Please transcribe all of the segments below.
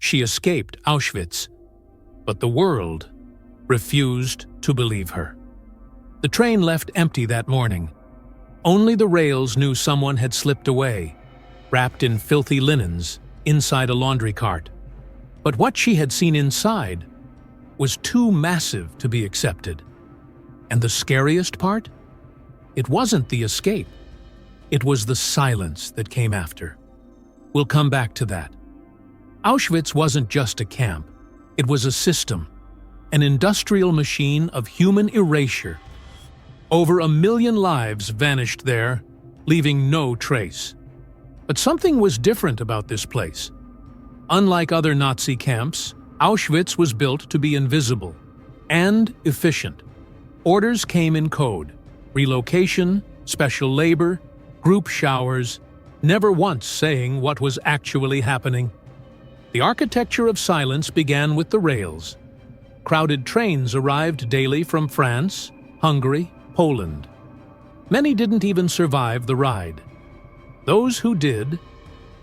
She escaped Auschwitz, but the world refused to believe her. The train left empty that morning. Only the rails knew someone had slipped away, wrapped in filthy linens, inside a laundry cart. But what she had seen inside was too massive to be accepted. And the scariest part? It wasn't the escape. It was the silence that came after. We'll come back to that. Auschwitz wasn't just a camp. It was a system, an industrial machine of human erasure. Over 1 million lives vanished there, leaving no trace. But something was different about this place. Unlike other Nazi camps, Auschwitz was built to be invisible and efficient. Orders came in code: relocation, special labor, group showers, never once saying what was actually happening. The architecture of silence began with the rails. Crowded trains arrived daily from France, Hungary, Poland. Many didn't even survive the ride. Those who did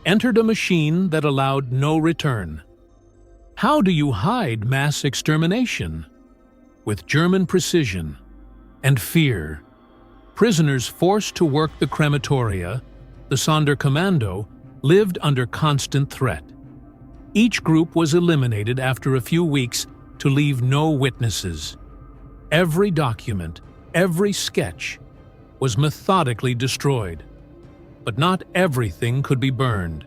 entered a machine that allowed no return. How do you hide mass extermination? With German precision and fear. Prisoners forced to work the crematoria, the Sonderkommando, lived under constant threat. Each group was eliminated after a few weeks to leave no witnesses. Every document, every sketch, was methodically destroyed. But not everything could be burned.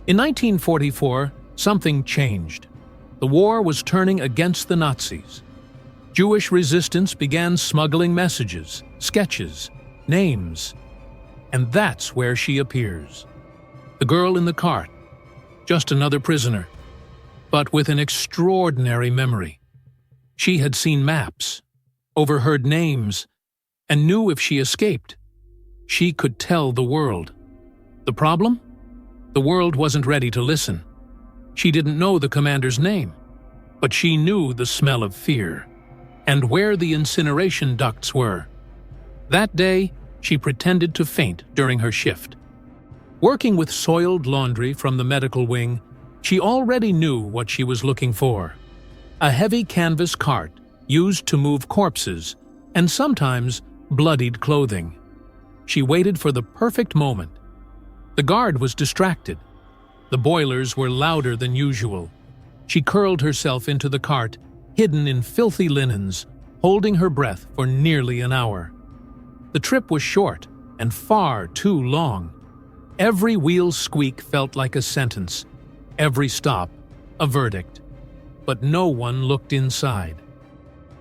In 1944, something changed. The war was turning against the Nazis. Jewish resistance began smuggling messages, sketches, names. And that's where she appears. The girl in the cart, just another prisoner, but with an extraordinary memory. She had seen maps, overheard names, and knew if she escaped, she could tell the world. The problem? The world wasn't ready to listen. She didn't know the commander's name, but she knew the smell of fear and where the incineration ducts were. That day, she pretended to faint during her shift. Working with soiled laundry from the medical wing, she already knew what she was looking for. A heavy canvas cart used to move corpses and sometimes bloodied clothing. She waited for the perfect moment. The guard was distracted. The boilers were louder than usual. She curled herself into the cart, hidden in filthy linens, holding her breath for nearly an hour. The trip was short and far too long. Every wheel's squeak felt like a sentence, every stop a verdict. But no one looked inside.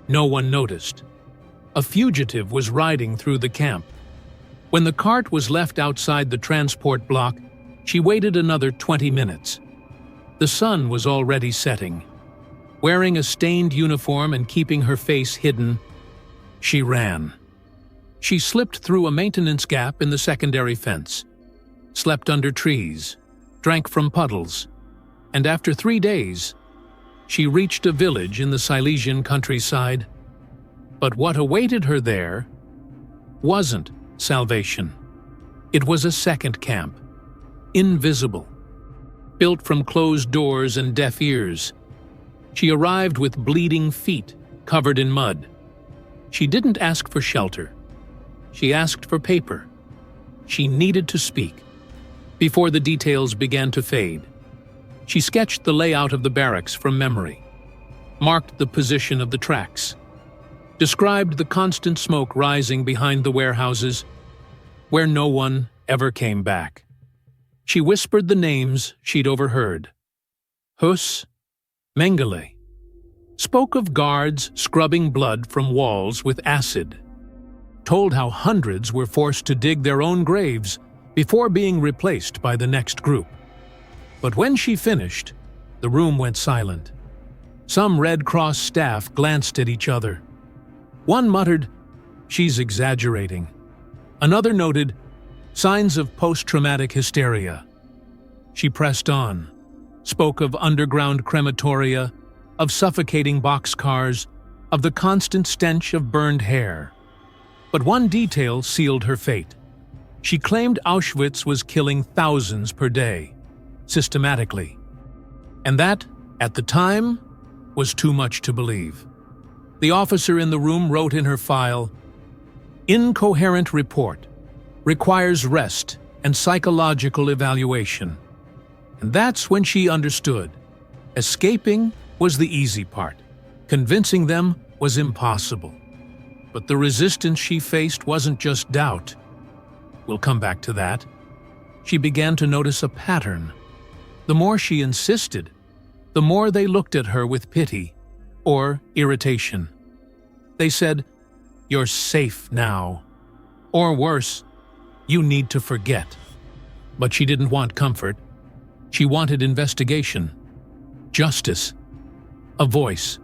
No one noticed. A fugitive was riding through the camp. When the cart was left outside the transport block, she waited another 20 minutes. The sun was already setting. Wearing a stained uniform and keeping her face hidden, she ran. She slipped through a maintenance gap in the secondary fence, slept under trees, drank from puddles, and after 3 days, she reached a village in the Silesian countryside. But what awaited her there wasn't salvation. It was a second camp, invisible, built from closed doors and deaf ears. She arrived with bleeding feet covered in mud. She didn't ask for shelter. She asked for paper. She needed to speak. Before the details began to fade, she sketched the layout of the barracks from memory, marked the position of the tracks, described the constant smoke rising behind the warehouses, where no one ever came back. She whispered the names she'd overheard. Hus, Mengele. Spoke of guards scrubbing blood from walls with acid. Told how hundreds were forced to dig their own graves before being replaced by the next group. But when she finished, the room went silent. Some Red Cross staff glanced at each other. One muttered, "She's exaggerating." Another noted, "Signs of post-traumatic hysteria." She pressed on, spoke of underground crematoria, of suffocating boxcars, of the constant stench of burned hair. But one detail sealed her fate. She claimed Auschwitz was killing thousands per day, systematically. And that, at the time, was too much to believe. The officer in the room wrote in her file, "Incoherent report. Requires rest and psychological evaluation." And that's when she understood. Escaping was the easy part. Convincing them was impossible. But the resistance she faced wasn't just doubt. We'll come back to that. She began to notice a pattern. The more she insisted, the more they looked at her with pity or irritation. They said, "You're safe now." Or worse, "You need to forget." But she didn't want comfort. She wanted investigation, justice, a voice.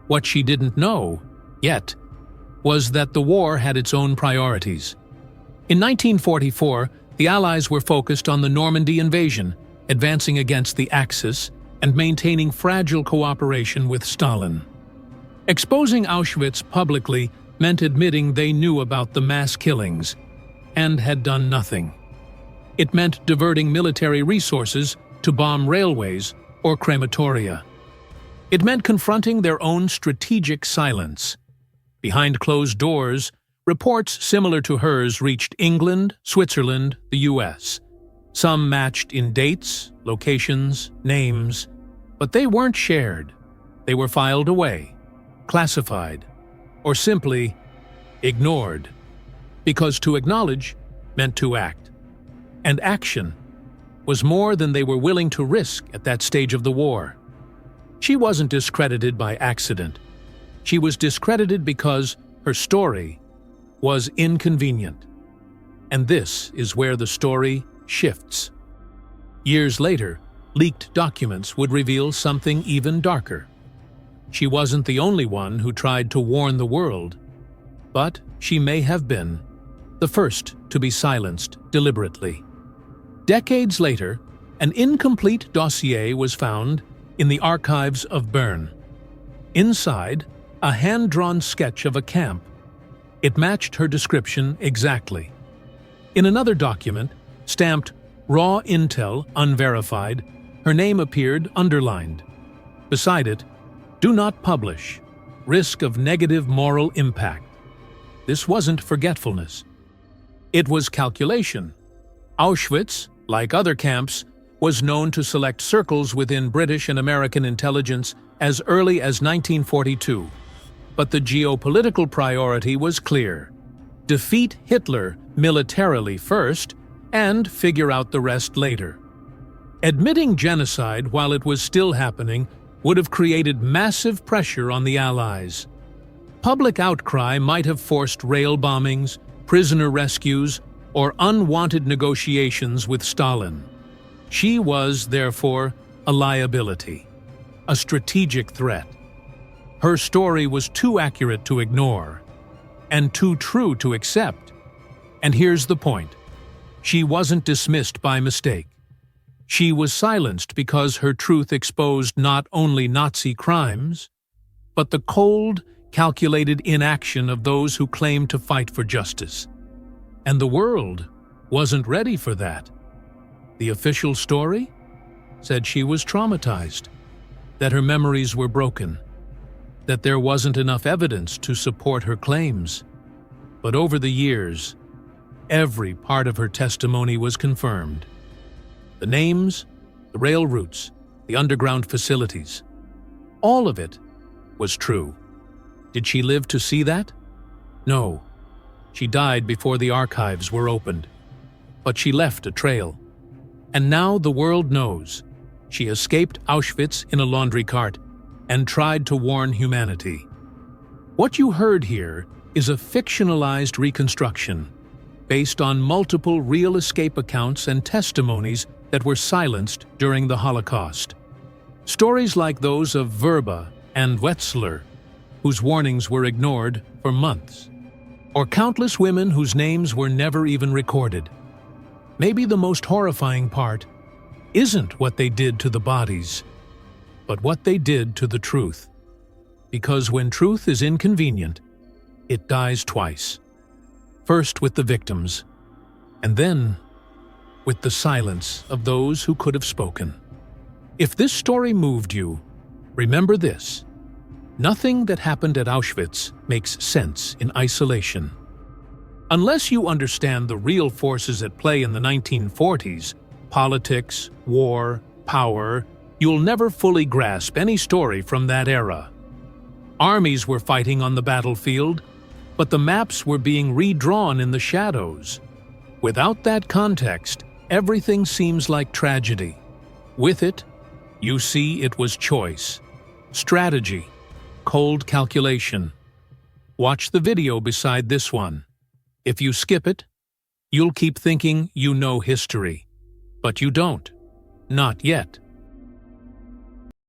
What she didn't know, yet, was that the war had its own priorities. In 1944, the Allies were focused on the Normandy invasion, advancing against the Axis and maintaining fragile cooperation with Stalin. Exposing Auschwitz publicly meant admitting they knew about the mass killings and had done nothing. It meant diverting military resources to bomb railways or crematoria. It meant confronting their own strategic silence. Behind closed doors, reports similar to hers reached England, Switzerland, the US. Some matched in dates, locations, names, but they weren't shared. They were filed away, classified, or simply ignored. Because to acknowledge meant to act. And action was more than they were willing to risk at that stage of the war. She wasn't discredited by accident. She was discredited because her story was inconvenient. And this is where the story shifts. Years later, leaked documents would reveal something even darker. She wasn't the only one who tried to warn the world, but she may have been the first to be silenced deliberately. Decades later, an incomplete dossier was found in the archives of Bern. Inside, a hand-drawn sketch of a camp. It matched her description exactly. In another document, stamped "Raw Intel, Unverified," her name appeared underlined. Beside it, "Do not publish. Risk of negative moral impact." This wasn't forgetfulness. It was calculation. Auschwitz, like other camps, was known to select circles within British and American intelligence as early as 1942. But the geopolitical priority was clear. Defeat Hitler militarily first, and figure out the rest later. Admitting genocide while it was still happening would have created massive pressure on the Allies. Public outcry might have forced rail bombings, prisoner rescues, or unwanted negotiations with Stalin. She was, therefore, a liability, a strategic threat. Her story was too accurate to ignore, and too true to accept. And here's the point. She wasn't dismissed by mistake. She was silenced because her truth exposed not only Nazi crimes, but the cold, calculated inaction of those who claimed to fight for justice. And the world wasn't ready for that. The official story said she was traumatized, that her memories were broken, that there wasn't enough evidence to support her claims. But over the years, every part of her testimony was confirmed. The names, the rail routes, the underground facilities, all of it was true. Did she live to see that? No. She died before the archives were opened. But she left a trail. And now the world knows. She escaped Auschwitz in a laundry cart and tried to warn humanity. What you heard here is a fictionalized reconstruction based on multiple real escape accounts and testimonies that were silenced during the Holocaust. Stories like those of Verba and Wetzler, whose warnings were ignored for months, or countless women whose names were never even recorded. Maybe the most horrifying part isn't what they did to the bodies, but what they did to the truth. Because when truth is inconvenient, it dies twice. First with the victims, and then with the silence of those who could have spoken. If this story moved you, remember this: nothing that happened at Auschwitz makes sense in isolation. Unless you understand the real forces at play in the 1940s, politics, war, power, you'll never fully grasp any story from that era. Armies were fighting on the battlefield, but the maps were being redrawn in the shadows. Without that context, everything seems like tragedy. With it, you see it was choice, strategy, cold calculation. Watch the video beside this one. If you skip it, you'll keep thinking you know history. But you don't. Not yet.